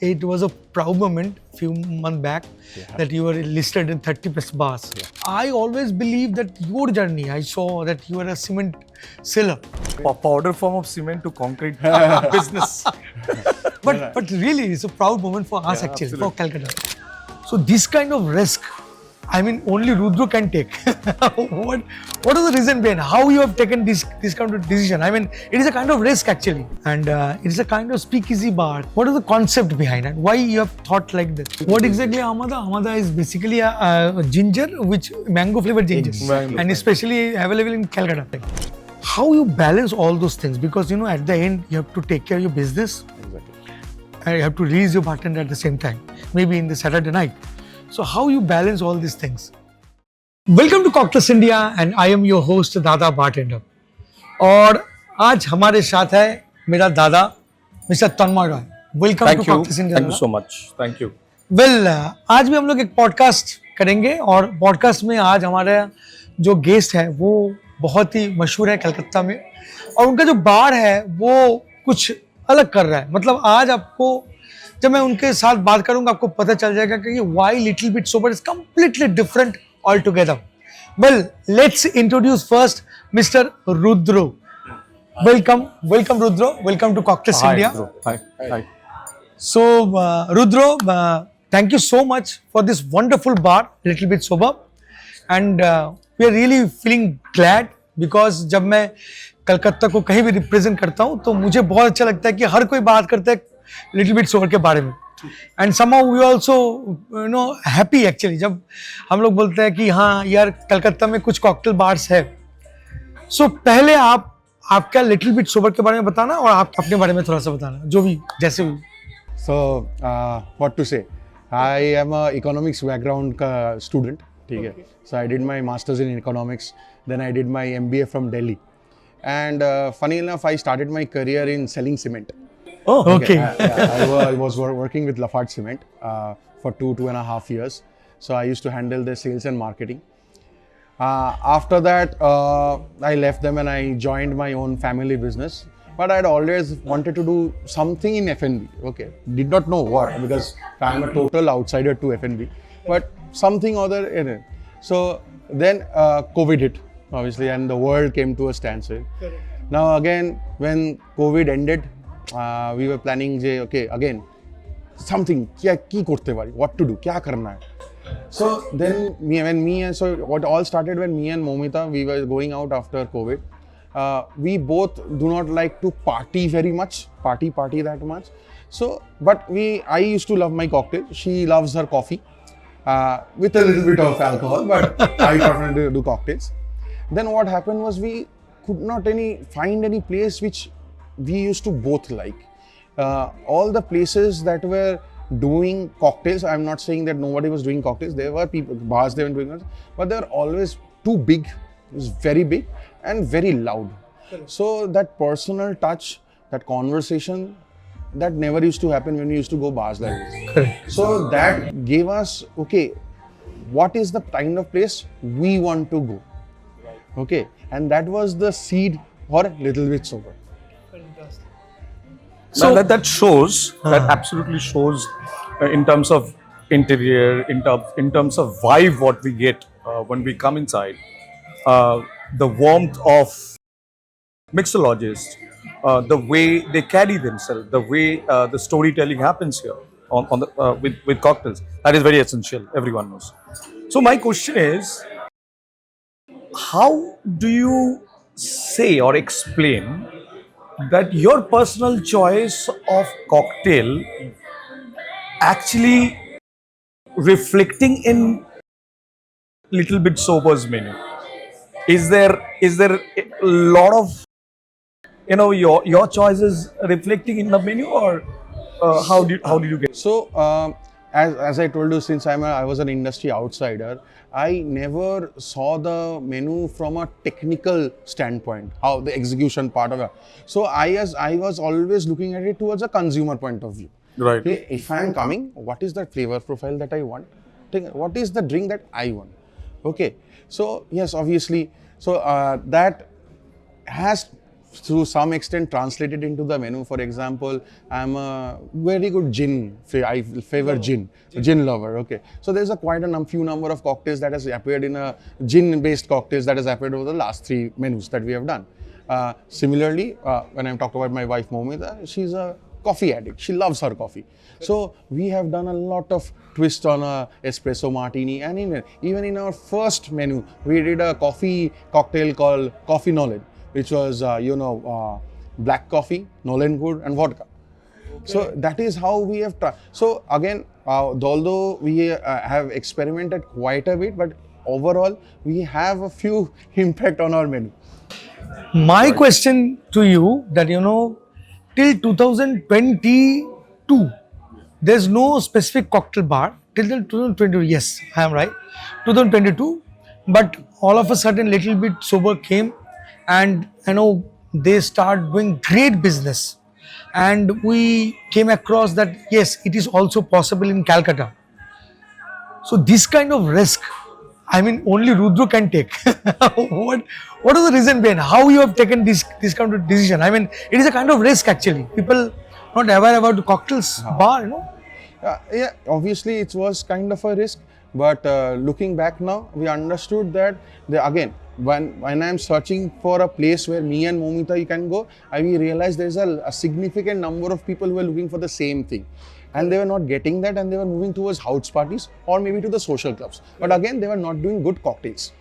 It was a proud moment a few months back that you were listed in 30 plus bars. I always believed that your journey, I saw that you were a cement seller. Powder form of cement to concrete business. But really, it's a proud moment for us actually, absolutely. for Calcutta. So this kind of risk, I mean, only Rudra can take. what is the reason behind how you have taken this kind of decision? I mean, it is a kind of risk actually, and it is a kind of speakeasy bar. What is the concept behind it? Why you have thought like this? What exactly Amada? Amada is basically a ginger, which mango flavored ginger, and especially available in Calcutta. How you balance all those things? Because you know, at the end, you have to take care of your business. And you have to release your bartender at the same time, maybe in the Saturday night. So how you balance all these things? Welcome to Cocktails India and I am your host Dada Bartender. और आज हमारे साथ है मेरा दादा mister Tanmay Roy. Welcome to cocktails India. Thank you so much. Thank you. Well आज भी हम लोग एक पॉडकास्ट करेंगे और पॉडकास्ट में आज हमारा जो गेस्ट है वो बहुत ही मशहूर है कलकत्ता में और उनका जो बार है वो कुछ अलग कर रहा है. मतलब आज आपको जब मैं उनके साथ बात करूंगा आपको पता चल जाएगा कि why little bit sober is completely different all together. Well let's introduce first mister Rudro. Welcome Rudro. Welcome to cocktails India. Hi. So, Rudro, thank you so much for this wonderful bar, Little Bit Sober. And we are really feeling glad because जब मैं कलकत्ता को कहीं भी represent करता हूँ तो मुझे बहुत अच्छा लगता है कि हर कोई बात करता है लिटिल बिट सोबर के बारे में. And somehow we also you know happy actually जब हम लोग बोलते हैं कि हाँ यार कलकत्ता में कुछ कॉकटेल बार्स है. सो पहले आपका लिटिल बिट सोबर के बारे में बताना और आप अपने बारे में थोड़ा सा बताना जो भी जैसे भी. So, what to say? I am a economics background student. Okay. So I did my masters in economics. Then I did my MBA from Delhi. And funny enough, I started my career in selling cement. Oh, okay. I was working with Lafarge Cement for 2.5 years. So I used to handle the sales and marketing. After that, I left them and I joined my own family business. But I had always wanted to do something in F&B. Okay, did not know what because I'm a total outsider to F&B. But something other in it. So then COVID hit, obviously, and the world came to a standstill. Now again, when COVID ended, we were planning, okay, again, something. What to do? Kya karna hai? So then so what all started when me and Momita, we were going out after COVID. We both do not like to party very much, party that much. So, but I used to love my cocktail. She loves her coffee with a little bit of alcohol, but I prefer to do cocktails. Then what happened was we could not find any place which we used to both like. All the places that were doing cocktails, I'm not saying that nobody was doing cocktails. There were bars they were doing it, but they were always too big. It was very big and very loud. So that personal touch, that conversation, that never used to happen when we used to go bars like this. So that gave us, okay, what is the kind of place we want to go? Okay, and that was the seed for Little Bit Sober. So that shows, that absolutely shows in terms of interior, in terms of vibe what we get when we come inside. The warmth of mixologists, the way they carry themselves, the way the storytelling happens here on the with cocktails, that is very essential. Everyone knows. So my question is, how do you say or explain that your personal choice of cocktail actually reflecting in Little Bit Sober's menu? Is there a lot of your choices reflecting in the menu, or how did you get? So as I told you, since I was an industry outsider, I never saw the menu from a technical standpoint, how the execution part of it. So I was always looking at it towards a consumer point of view. Right. Okay, if I am coming, what is the flavor profile that I want? What is the drink that I want? Okay. So yes, obviously, so that has to some extent translated into the menu. For example, I'm a very good gin. I favor gin lover. Okay, so there's a quite a few number of cocktails that has appeared in a gin-based cocktails that has appeared over the last 3 menus that we have done. Similarly, when I'm talking about my wife Momita, she's a coffee addict. She loves her coffee. So we have done a lot of twist on a espresso martini, and even in our first menu, we did a coffee cocktail called Coffee Knowledge, which was black coffee, Nolan Good, and vodka. So that is how we have tried. So again, although we have experimented quite a bit, but overall we have a few impact on our menu. My question to you that till 2022 there's no specific cocktail bar till 2022. Yes, I am right. 2022, but all of a sudden little bit sober came, and they start doing great business, and we came across that yes, it is also possible in Calcutta. So this kind of risk, I mean, only Rudra can take. What is the reason behind how you have taken this kind of decision? I mean, it is a kind of risk actually. People not aware about the cocktails bar. Yeah, obviously it was kind of a risk, but looking back now, we understood that again, when I'm searching for a place where me and Momita you can go, we realized there's a significant number of people who are looking for the same thing. And they were not getting that, and they were moving towards house parties or maybe to the social clubs. But again, they were not doing good cocktails,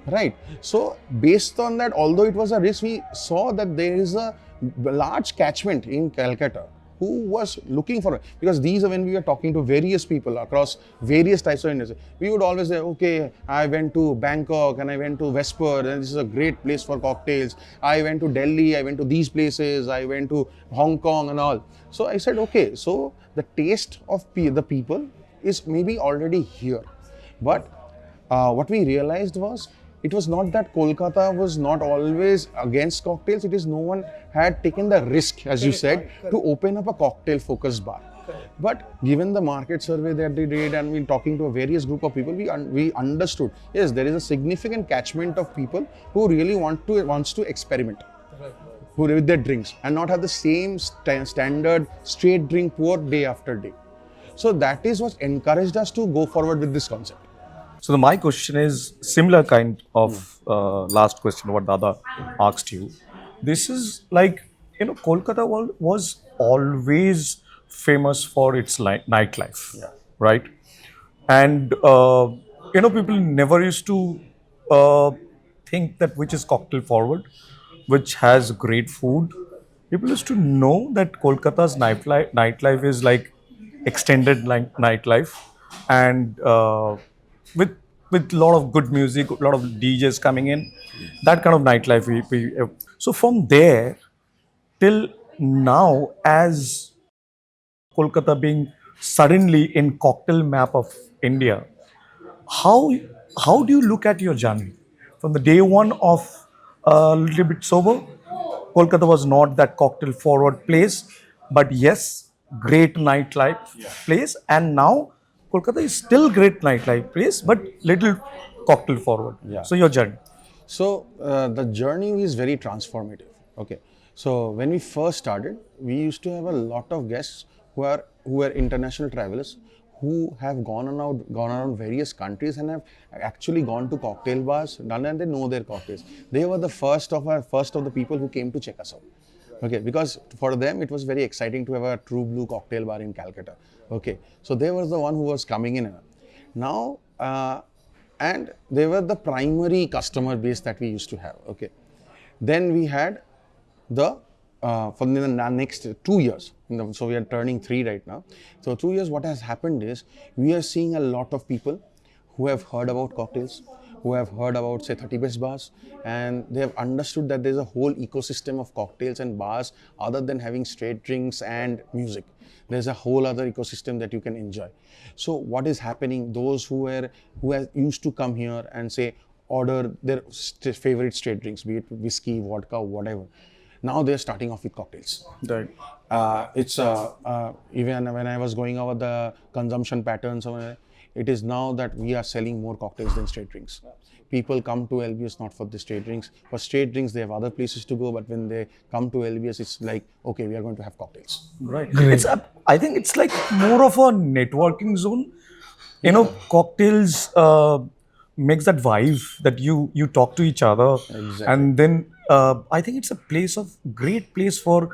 right? So based on that, although it was a risk, we saw that there is a large catchment in Calcutta who was looking for it. Because these are when we were talking to various people across various types of industry. We would always say, okay, I went to Bangkok and I went to Vesper, and this is a great place for cocktails. I went to Delhi, I went to these places, I went to Hong Kong and all. So I said, okay, so the taste of the people is maybe already here. But what we realized was, it was not that Kolkata was not always against cocktails. It is no one had taken the risk, as you said, to open up a cocktail focused bar. But given the market survey that they did, and we talking to a various group of people, we understood, yes, there is a significant catchment of people who really wants to experiment with their drinks and not have the same standard straight drink pour day after day. So that is what encouraged us to go forward with this concept. So my question is similar kind of last question what Dada asked you. This is like, Kolkata was always famous for its nightlife, right? And people never used to think that which is cocktail forward, which has great food. People used to know that Kolkata's nightlife is like extended nightlife, and with a lot of good music, a lot of DJs coming in, that kind of nightlife. So from there till now, as Kolkata being suddenly in cocktail map of India, how do you look at your journey from the day one of a little bit sober? Kolkata was not that cocktail forward place, but yes, great nightlife place, and now Kolkata is still great nightlife place, but little cocktail forward. Yeah. So your journey. So the journey is very transformative. Okay. So when we first started, we used to have a lot of guests who are international travelers who have gone around various countries and have actually gone to cocktail bars, done, and they know their cocktails. They were the first of the people who came to check us out. Okay, because for them it was very exciting to have a true blue cocktail bar in Calcutta. Okay, so they were the one who was coming in. Now, and they were the primary customer base that we used to have. Okay, then we had the for the next 2 years. So we are turning 3 right now. So 2 years, what has happened is we are seeing a lot of people who have heard about cocktails, who have heard about, say, 30 best bars, and they have understood that there's a whole ecosystem of cocktails and bars other than having straight drinks and music. There's a whole other ecosystem that you can enjoy. So what is happening, those who used to come here and say, order their favorite straight drinks, be it whiskey, vodka, whatever. Now they're starting off with cocktails. Right. It's even when I was going over the consumption patterns, it is now that we are selling more cocktails than straight drinks. people come to LBS not for the straight drinks. For straight drinks, they have other places to go, but when they come to LBS, it's like, okay, we are going to have cocktails. Right. I think it's like more of a networking zone. You know, cocktails makes that vibe that you talk to each other, Exactly. and then I think it's a great place for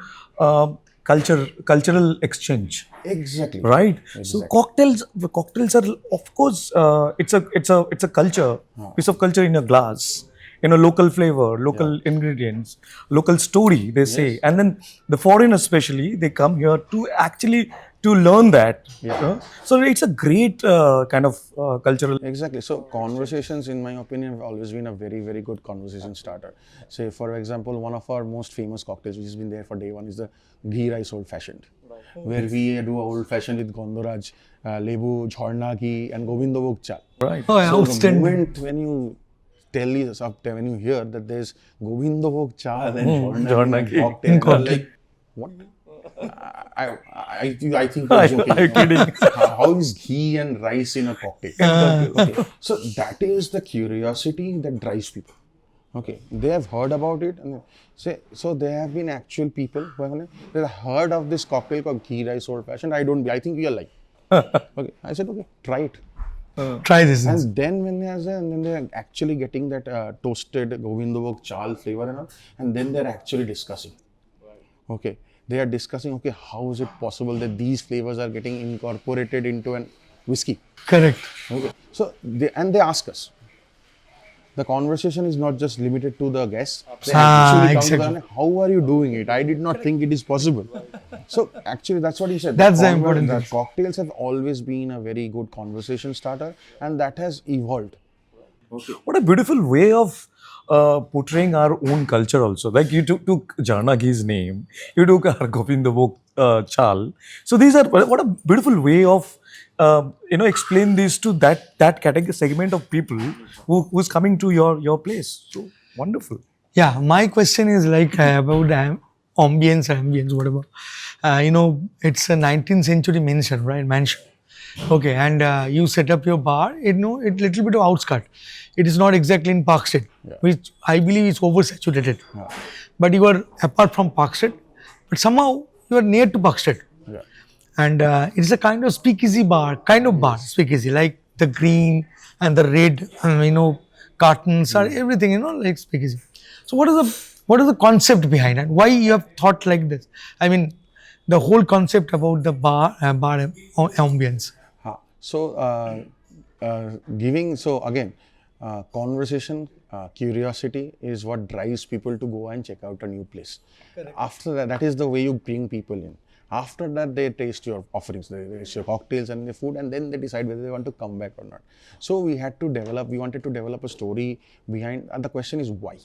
cultural exchange. Exactly. Right. So cocktails are, of course, it's a culture, piece of culture in a glass. You know, local flavor, local ingredients, local story, they say. And then the foreigners especially, they come here to actually to learn that. So it's a great kind of cultural. Exactly. So conversations, in my opinion, have always been a very, very good conversation starter. Say, for example, one of our most famous cocktails, which has been there for day one, is the ghee rice old fashioned, where we do a old fashioned with Gondoraj, Lebu, Jharna ghee, and Govindavog chal. Right. Oh, So the outstanding. moment when you when you hear that there's Govindavog chal and Jharna ghee cocktail, you're like, what? I think you're joking. I'm kidding. How is ghee and rice in a cocktail? Okay. So that is the curiosity that drives people. Okay, they have heard about it, and so there have been actual people who have heard of this cocktail called ghee rice old fashioned. I think we are lying. Okay, I said, okay, try it. Try this. And then when they're actually getting that toasted Govindavog chal flavor and all, and then they're actually discussing. Okay, they are discussing, okay, how is it possible that these flavors are getting incorporated into an whiskey? Correct. Okay, so they ask us. The conversation is not just limited to the guests. They actually come to them, how are you doing it? I did not think it is possible. So actually, that's what he said. That's the important thing. Cocktails have always been a very good conversation starter, and that has evolved. What a beautiful way of portraying our own culture also. Like you took Janagi's name, you took our Govindavog Chal. So these are, what a beautiful way of explain this to that category segment of people who's coming to your place. So wonderful. Yeah, my question is like about the ambience, whatever. It's a 19th century mansion, right? Mansion. Okay, and you set up your bar. It's little bit of outskirt. It is not exactly in Park Street, which I believe is oversaturated. But you are apart from Park Street, but somehow you are near to Park Street. And it's a kind of speakeasy bar, speakeasy, like the green and the red, cartons or everything, like speakeasy. So what is the concept behind it? Why you have thought like this? I mean, the whole concept about the bar ambience. Conversation, curiosity is what drives people to go and check out a new place. Correct. After that is the way you bring people in. After that, they taste your offerings, they taste your cocktails and the food, and then they decide whether they want to come back or not. So we wanted to develop a story behind, and the question is why?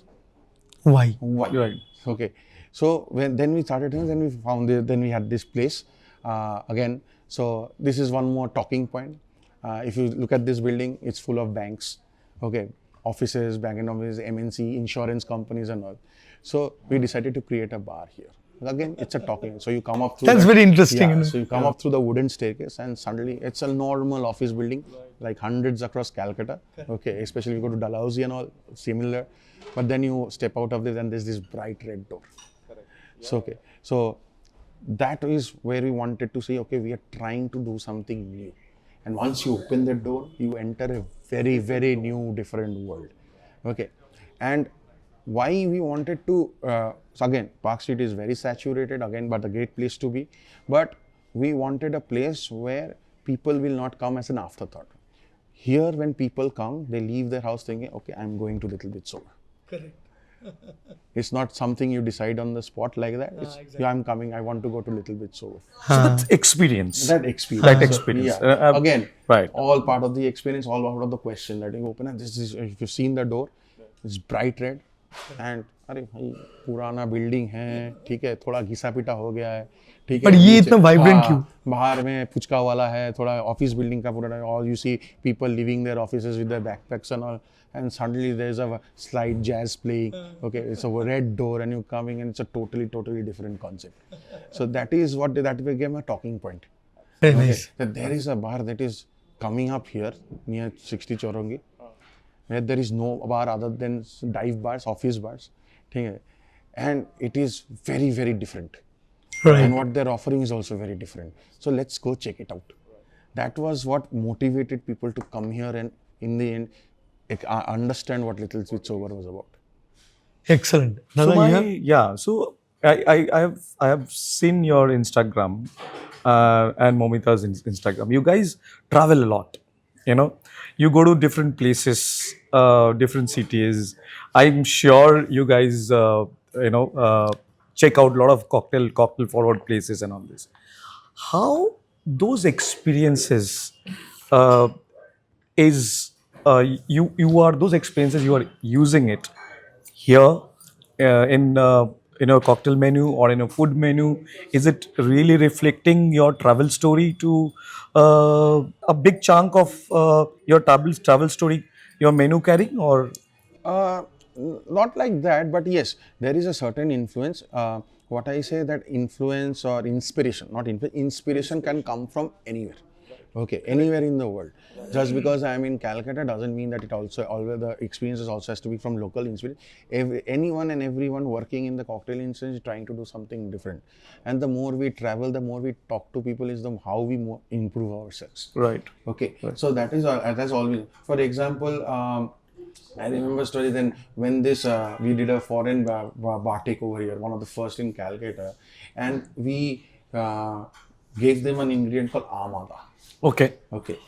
Why? Right. Okay. So then we started, then we found then we had this place again. So this is one more talking point. If you look at this building, it's full of banks. Okay, offices, banking offices, MNC, insurance companies and all. So we decided to create a bar here. Again, it's a talking. So you come up through. That's very interesting. Yeah, so you come up through the wooden staircase, and suddenly it's a normal office building, like hundreds across Calcutta. Okay, especially if you go to Dalhousie and all, similar. But then you step out of this, and there's this bright red door. So that is where we wanted to say, okay, we are trying to do something new. And once you open the door, you enter a very, very new, different world. Okay, and why we wanted to, so again, Park Street is very saturated, again, but a great place to be. But we wanted a place where people will not come as an afterthought. Here, when people come, they leave their house thinking, okay, I'm going to little bit sober. Correct. It's not something you decide on the spot like that. It's, yeah, I'm coming, I want to go to little bit sober. So that's experience. That experience. Yeah. Again, right. All part of the experience, all part of the question that you open. And this is, if you've seen the door, it's bright red. And अरे भाई पुराना building है, ठीक है, थोड़ा घिसा पिटा हो गया है, ठीक है, पर ये इतना वाइब्रेंट क्यों? बाहर में पुचका वाला है, थोड़ा ऑफिस बिल्डिंग का पूरा, all you see people leaving their offices with their backpacks and all, and suddenly there's a slight jazz playing. Okay, it's a red door and you're coming, and it's a totally different concept. So that is what that became a talking point. Very nice. That there is a bar that is coming up here near 60 Chorongi. where there is no bar other than dive bars, office bars, ठीक है? And it is very, very different. Right. And what they're offering is also very different. So let's go check it out. That was what motivated people to come here and in the end understand what Little Bit Sober was about. Excellent. So Dada, you have? yeah, so I have seen your Instagram and Momita's Instagram. You guys travel a lot, you know. You go to different places, different cities. I'm sure you guys, check out a lot of cocktail forward places and all this. How those experiences uh, is you are those experiences you are using it here in a cocktail menu or in a food menu, is it really reflecting your travel story to a big chunk of your travel story your menu carrying, or Uh, Not like that, but yes, there is a certain influence. What I say that influence or inspiration, not influence, inspiration can come from anywhere. Okay, anywhere in the world. Just because I am in Calcutta doesn't mean that it also always the experiences also has to be from local inspiration. Anyone and everyone working in the cocktail industry is trying to do something different. And the more we travel, the more we talk to people, is the how we improve ourselves. right? Okay, so that is that's always. For example, I remember a story then when this we did a foreign bar takeover here, one of the first in Calcutta, and we gave them an ingredient called amada. Okay. Okay,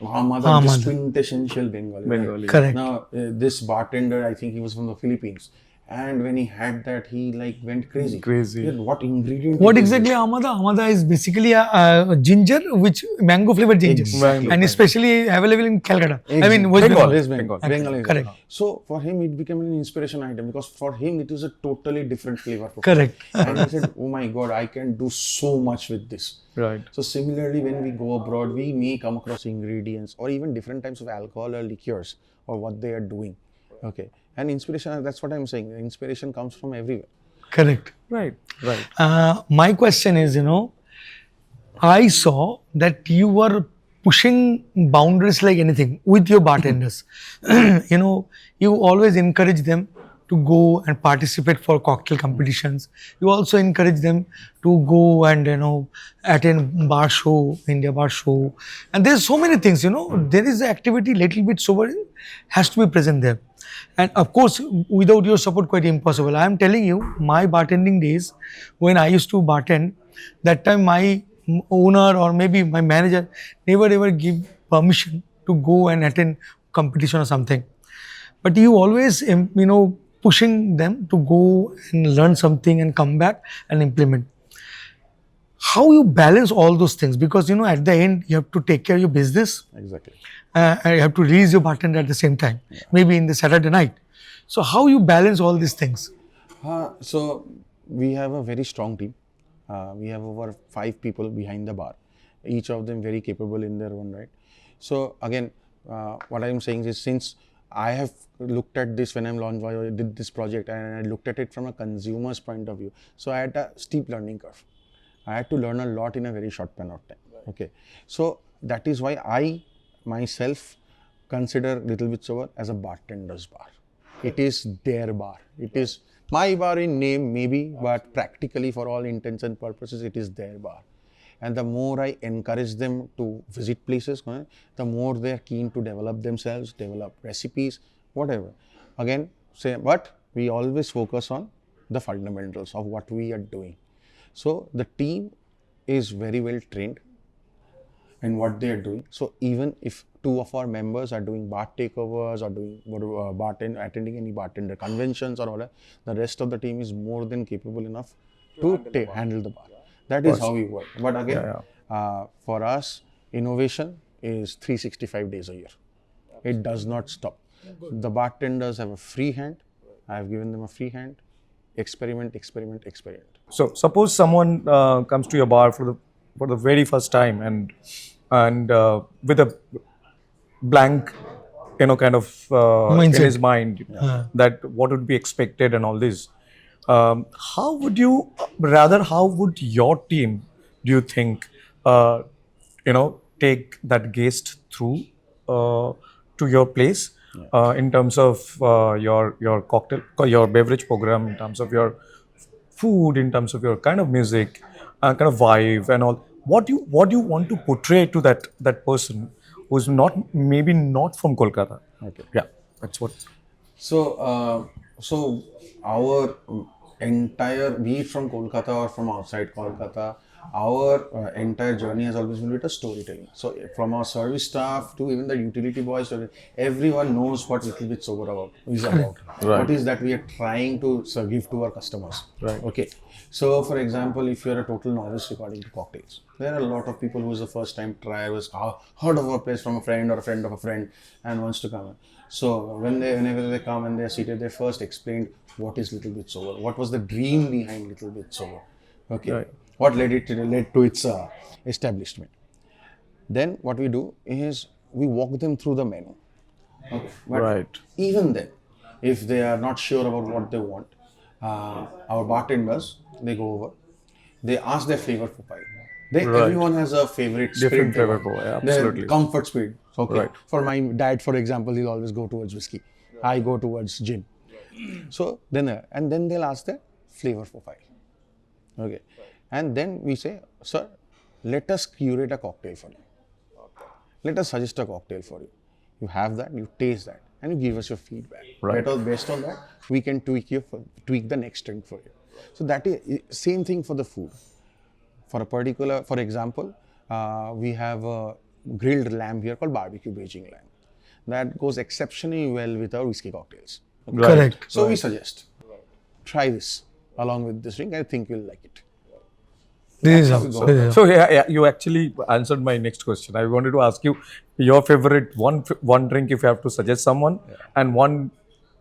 amada is Amada. quintessential Bengali. right? Bengali. Correct. Now this bartender, I think he was from the Philippines, and when he had that, he like went crazy. Crazy. He said, what ingredient? What is exactly this? amada? Amada is basically a ginger, which mango flavored ginger, Exactly. and especially available in Calcutta. I mean, West Bengal. Bengal. West Bengal. Bengal. Correct. So for him, it became an inspiration item because for him, it is a totally different flavor. Correct. And he said, "Oh my God, I can do so much with this." Right. So similarly, when we go abroad, we may come across ingredients or even different types of alcohol or liqueurs or what they are doing. Okay, and inspiration. That's what I'm saying. Inspiration comes from everywhere. Correct. Right. Right. My question is, I saw that you were pushing boundaries like anything with your bartenders. You always encourage them to go and participate for cocktail competitions. You also encourage them to go and attend bar show, India bar show, and there's so many things. There is activity little bit sober has to be present there. And of course, without your support, quite impossible. I am telling you, my bartending days, when I used to bartend, that time my owner or maybe my manager never ever give permission to go and attend competition or something. But you always, pushing them to go and learn something and come back and implement. How you balance all those things? Because at the end you have to take care of your business. Exactly. And you have to release your bartender at the same time, maybe in the Saturday night. So how you balance all these things? So we have a very strong team. We have over 5 people behind the bar, each of them very capable in their own right. So again, what I am saying is, since I have looked at this when I did this project, and I looked at it from a consumer's point of view. So I had a steep learning curve. I had to learn a lot in a very short span of time. Okay, so that is why I myself consider Little Bit Sober as a bartender's bar. It is their bar. It is my bar in name maybe, but practically for all intents and purposes, it is their bar. And the more I encourage them to visit places, the more they are keen to develop themselves, develop recipes, whatever. Again, but we always focus on the fundamentals of what we are doing. So the team is very well trained in what they are doing. So even if 2 of our members are doing bar takeovers or doing attending any bartender conventions or whatever, the rest of the team is more than capable enough to handle the bar. That is how we work. But again, for us, innovation is 365 days a year. It does not stop. The bartenders have a free hand. I have given them a free hand. Experiment, experiment, experiment. So suppose someone comes to your bar for the very first time and with a blank, kind of in Mindset. his mind that what would be expected and all this. How would your team, do you think, take that guest through to your place? in terms of your cocktail, your beverage program, in terms of your food, in terms of your kind of music, kind of vibe and all. What you want to portray to that person who's not maybe not from Kolkata? Okay. Yeah, that's what. So our entire, be it from Kolkata or from outside Kolkata, our entire journey has always been with a storytelling. So from our service staff to even the utility boys, everyone knows what Little Bit Sober is about. Right. What is that we are trying to give to our customers. Right. Okay. So for example, if you're a total novice regarding to cocktails, there are a lot of people who is the first time try, was heard of a place from a friend or a friend of a friend and wants to come in. So whenever they come and they're seated, they first explained what is Little Bit Sober, what was the dream behind Little Bit Sober, okay, Right. what led to its establishment. Then what we do is we walk them through the menu. Okay. But Right. even then, if they are not sure about what they want, our bartenders, they go over, they ask their flavor profile. Right. Everyone has a favorite Different spirit they flavor want. profile, yeah, Their absolutely. comfort spirit. Okay. Right. For my dad, for example, he'll always go towards whiskey. I go towards gin. So then they'll ask their flavor profile. Okay. And then we say, sir, let us curate a cocktail for you. Let us suggest a cocktail for you. You have that, you taste that, and you give us your feedback. Right. Based on that, we can tweak the next drink for you. So that is same thing for the food. For example, we have a grilled lamb here called barbecue Beijing lamb. That goes exceptionally well with our whiskey cocktails. Okay? Right. Correct. So we suggest, try this along with this drink. I think you'll like it. This is how. So- this is how. So yeah, you actually answered my next question. I wanted to ask you your favorite one drink if you have to suggest someone, and one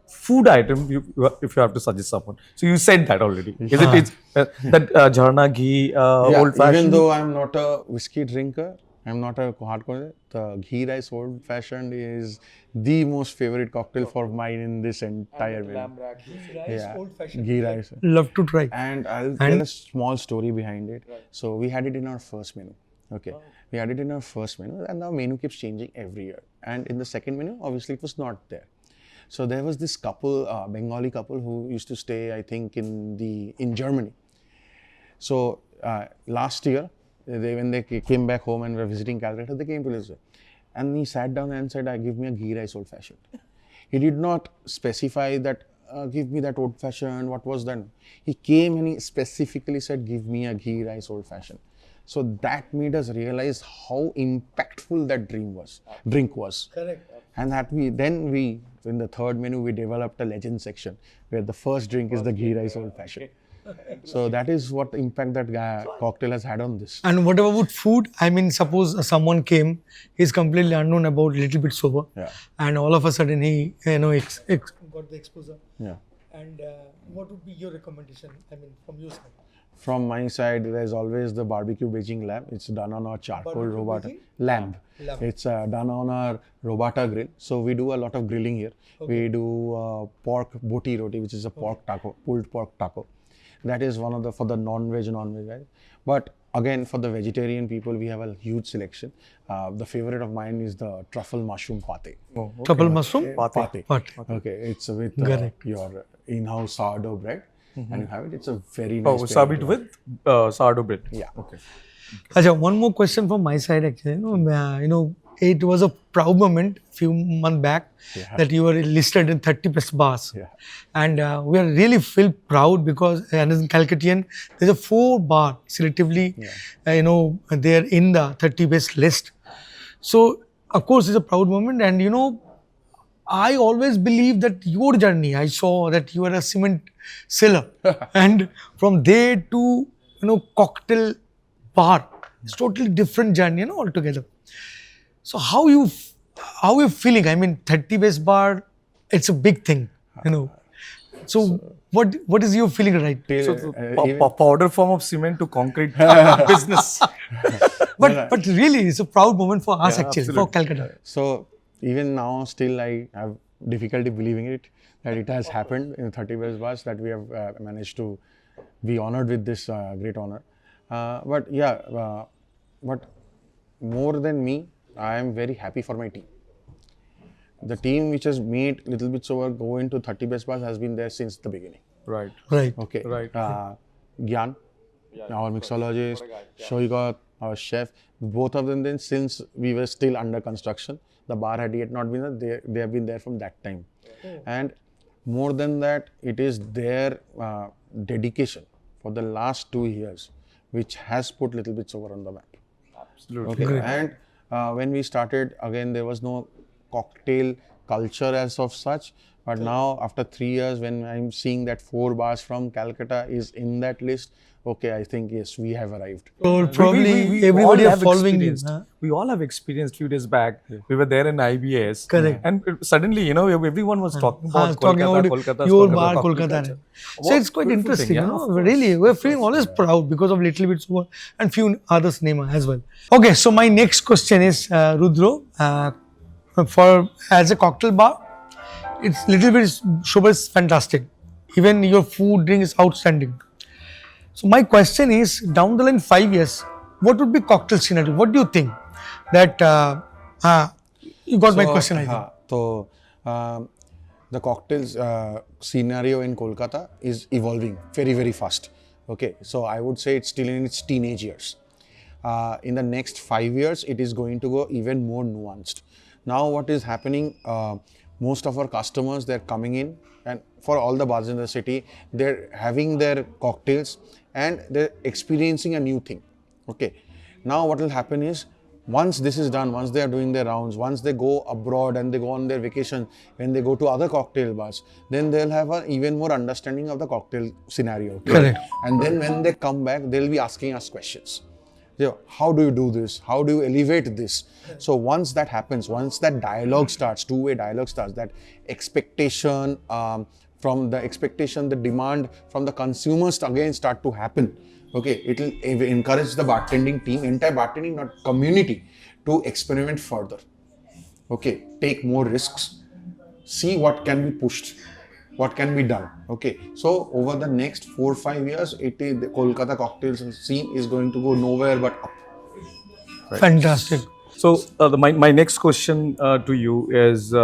food item if you have to suggest someone. So you said that already. Is it it's, that jharna ghee Yeah, old fashioned? even though I'm not a whiskey drinker, I'm not a hardcore. The ghee rice old fashioned is the most favorite cocktail for mine in this entire menu. Yeah, ghee rice. Love to try. And I'll tell a small story behind it. So we had it in our first menu. Okay, we had it in our first menu, and our menu keeps changing every year. And in the second menu, obviously, it was not there. So there was this couple, Bengali couple, who used to stay, I think, in Germany. So last year, when they came back home and were visiting Calcutta, they came to Lisbon. And he sat down and said, give me a ghee rice old fashioned. He did not specify that, give me that old fashioned, what was that? He came and he specifically said, give me a ghee rice old fashioned. So that made us realize how impactful that drink was. Correct. And that in the third menu, we developed a legend section where the first drink is the ghee rice old fashioned. So that is what impact that cocktail has had on this. And what about food? I mean, suppose someone came, he's completely unknown about Little Bit Sober, Yeah. and all of a sudden he, got the exposure. Yeah. And what would be your recommendation? I mean, from your side. From my side, there's always the barbecue Beijing lamb. It's done on our charcoal Barbecue robata Beijing? lamb. Lamb. It's done on our robata grill. So we do a lot of grilling here. We do pork boti roti, which is a pork taco, pulled pork taco. That is one of the for the non-veg, right? But again, for the vegetarian people, we have a huge selection. The favorite of mine is the truffle mushroom pate. Truffle mushroom? Pate. Pate. Okay, it's with Correct. your in-house sourdough bread, and you have it. It's a very Oh, nice. serve it with sourdough bread. Yeah. Okay. Acha, one more question from my side actually. It was a proud moment few months back that you were listed in 30 best bars. Yeah. And we are really feel proud because as in Calcuttian, there's a 4 bar selectively, they are in the 30 best list. So of course it's a proud moment, and I always believe that your journey, I saw that you were a cement seller and from there to cocktail bar, it's totally different journey altogether. So how you feeling? I mean, 30 best bar, it's a big thing, So what is your feeling right? So Even- powder form of cement to concrete business. But really, it's a proud moment for us Yeah, actually, absolutely. for Calcutta. So even now, still I have difficulty believing it that it has happened in 30 best bars that we have managed to be honored with this great honor. But more than me, I am very happy for my team. the team which has made Little Bit Sober go into 30 best bars has been there since the beginning. Right. Right. Okay. Right. Gyan, our mixologist, Shoigot, our chef, both of them then since we were still under construction, the bar had yet not been there, they have been there from that time. And more than that, it is their dedication for the last 2 years which has put Little Bit Sober on the map. Absolutely. Okay. Great. And when we started, again, there was no cocktail culture as of such. But now, after 3 years, when I'm seeing that 4 bars from Calcutta is in that list, okay, I think yes, we have arrived. So probably We everybody all are have following you. experienced. We all have experienced few days back. We were there in IBS. Correct. And suddenly, everyone was talking about talking Kolkata, about Kolkata's your Kolkata bar, cocktail Kolkata. culture. So it's quite Beautiful interesting, thing, you yeah, know. of course. Really, we're feeling always proud because of Little Bit Sober and few others name as well. Okay, so my next question is Rudro. For as a cocktail bar, it's Little Bit Sober is fantastic. Even your food drink is outstanding. So my question is, down the line 5 years, what would be cocktail scenario? What do you think? That you got my question, I think. So, the cocktails scenario in Kolkata is evolving very, very fast. Okay, so I would say it's still in its teenage years. In the next 5 years, it is going to go even more nuanced. Now, what is happening? Most of our customers, they're coming in, and for all the bars in the city, they're having their cocktails and they're experiencing a new thing. Okay, now what will happen is, once this is done, once they are doing their rounds, once they go abroad and they go on their vacation, when they go to other cocktail bars, then they'll have an even more understanding of the cocktail scenario. Okay? Correct. And then when they come back, they'll be asking us questions. How do you do this? How do you elevate this? So once that happens, once that dialogue starts, two-way dialogue starts, that expectation from the expectation, the demand from the consumers again start to happen. Okay, it will encourage the bartending team, entire bartending not community, to experiment further. Okay, take more risks, see what can be pushed, what can be done. Okay, so over the next 4-5 years, the Kolkata cocktails scene is going to go nowhere but up. Fantastic. So my next question to you is,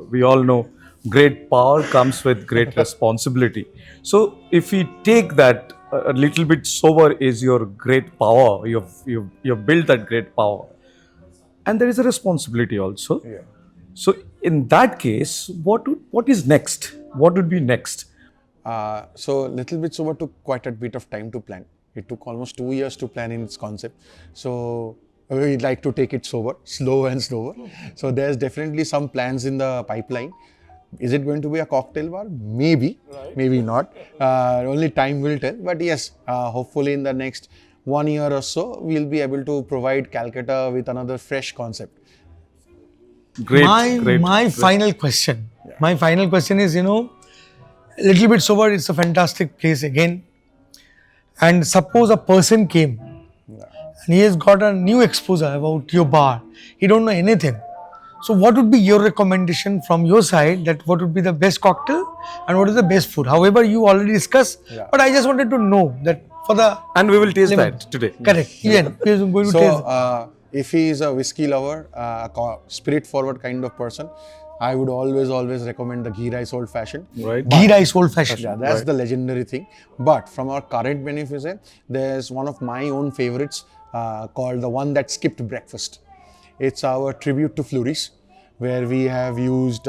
we all know great power comes with great responsibility. So if we take that a little bit sober is your great power, you've built that great power, and there is a responsibility also. Yeah. So in that case, what is next? What would be next? So Little Bit Sober took quite a bit of time to plan. It took almost 2 years to plan in its concept. So we'd like to take it sober, slow and slower. So there's definitely some plans in the pipeline. Is it going to be a cocktail bar? Maybe, maybe not. Only time will tell. But yes, hopefully in the next 1 year or so, we'll be able to provide Calcutta with another fresh concept. Great. My final question. My final question is, Little Bit Sober, it's a fantastic place again. And suppose a person came and he has got a new exposure about your bar. He don't know anything. So what would be your recommendation from your side, that what would be the best cocktail and what is the best food? However, you already discussed, but I just wanted to know that for the... And we will taste lemon. that today. Correct. Even we are going to taste. So, if he is a whiskey lover, spirit-forward kind of person, I would always recommend the ghee rice old fashioned. Right. Ghee rice old fashioned. Yeah, that's the legendary thing. But from our current beneficent, there's one of my own favorites called the one that skipped breakfast. It's our tribute to Fleury's, where we have used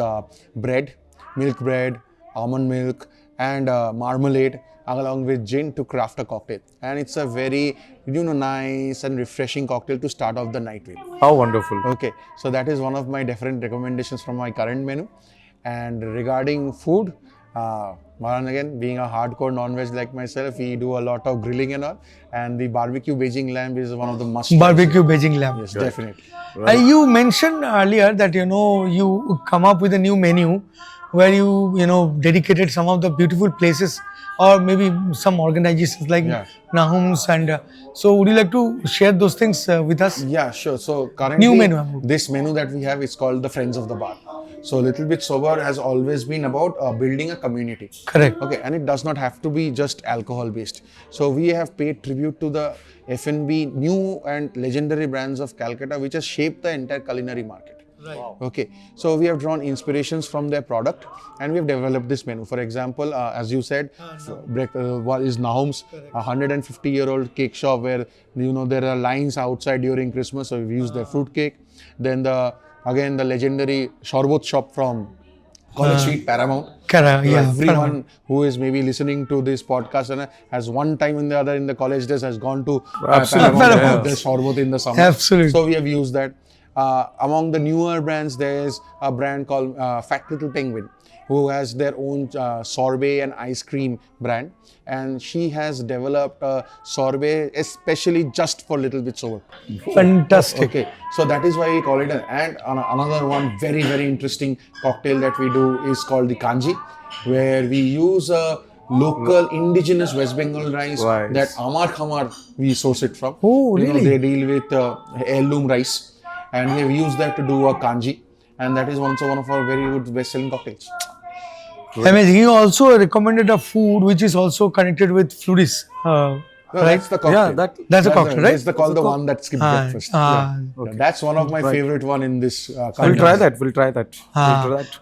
bread, milk bread, almond milk, and marmalade along with gin to craft a cocktail. And it's a very, nice and refreshing cocktail to start off the night with. How wonderful. Okay, so that is one of my different recommendations from my current menu. And regarding food, Maran again, being a hardcore non-veg like myself, we do a lot of grilling and all. And the barbecue Beijing lamb is one of the must. Barbecue Beijing lamb. Yes, definitely. You mentioned earlier that you come up with a new menu where you dedicated some of the beautiful places or maybe some organizations like Nahum's, and so would you like to share those things with us? Yeah, sure. So currently, New menu. This menu that we have is called the Friends of the Bar. So Little Bit Sober has always been about building a community. Correct. Okay, and it does not have to be just alcohol based. So we have paid tribute to the F&B new and legendary brands of Calcutta, which has shaped the entire culinary market. Okay, so we have drawn inspirations from their product and we have developed this menu. For example, as you said, what is Nahum's 150-year-old cake shop where there are lines outside during Christmas, so we've used their fruit cake. Then the legendary Sharbot shop from College Street, Paramount. Everyone who is maybe listening to this podcast and has one time in the other in the college days has gone to Paramount. The Sharbot in the summer. Absolutely. So we have used that. Among the newer brands, there is a brand called Fat Little Penguin, who has their own sorbet and ice cream brand, and she has developed a sorbet especially just for Little Bit Sober. Fantastic. Okay, so that is why we call it. And another one very interesting cocktail that we do is called the kanji, where we use a local indigenous West Bengal rice that Amar Khamar we source it from. Oh, really? They deal with heirloom rice, and we have used that to do a kanji, and that is also one of our very good best-selling cocktails. Amazing. You also recommended a food which is also connected with foodies. No, that's the cocktail. Yeah, that's a cocktail, right? That's the one that skipped breakfast. Okay. That's one of my favorite one in this. We'll try that. We'll try that.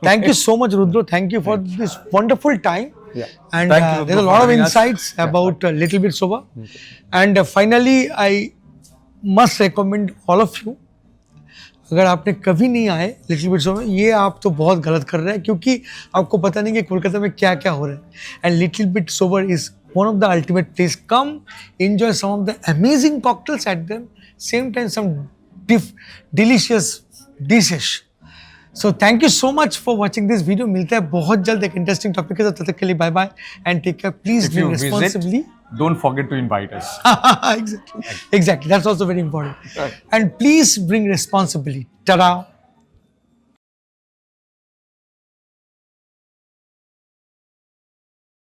Thank you so much, Rudra. Thank you for this wonderful time. Yeah. And Thank you, Rudra, there's a for lot of having us. insights about Little Bit Sober. And finally, I must recommend all of you. अगर आपने कभी नहीं आए little bit sober, ये आप तो बहुत गलत कर रहे हैं, क्योंकि आपको पता नहीं कि कोलकाता में क्या क्या हो रहा है. And little bit sober is one of the ultimate place. Come enjoy some of the amazing cocktails at them same time some delicious dishes. So thank you so much for watching this video. मिलता है बहुत जल्द एक interesting topic के साथ. तब तक के लिए bye bye and take care. Please drink responsibly. Don't forget to invite us. Exactly. That's also very important. And please bring responsibly. Ta-da.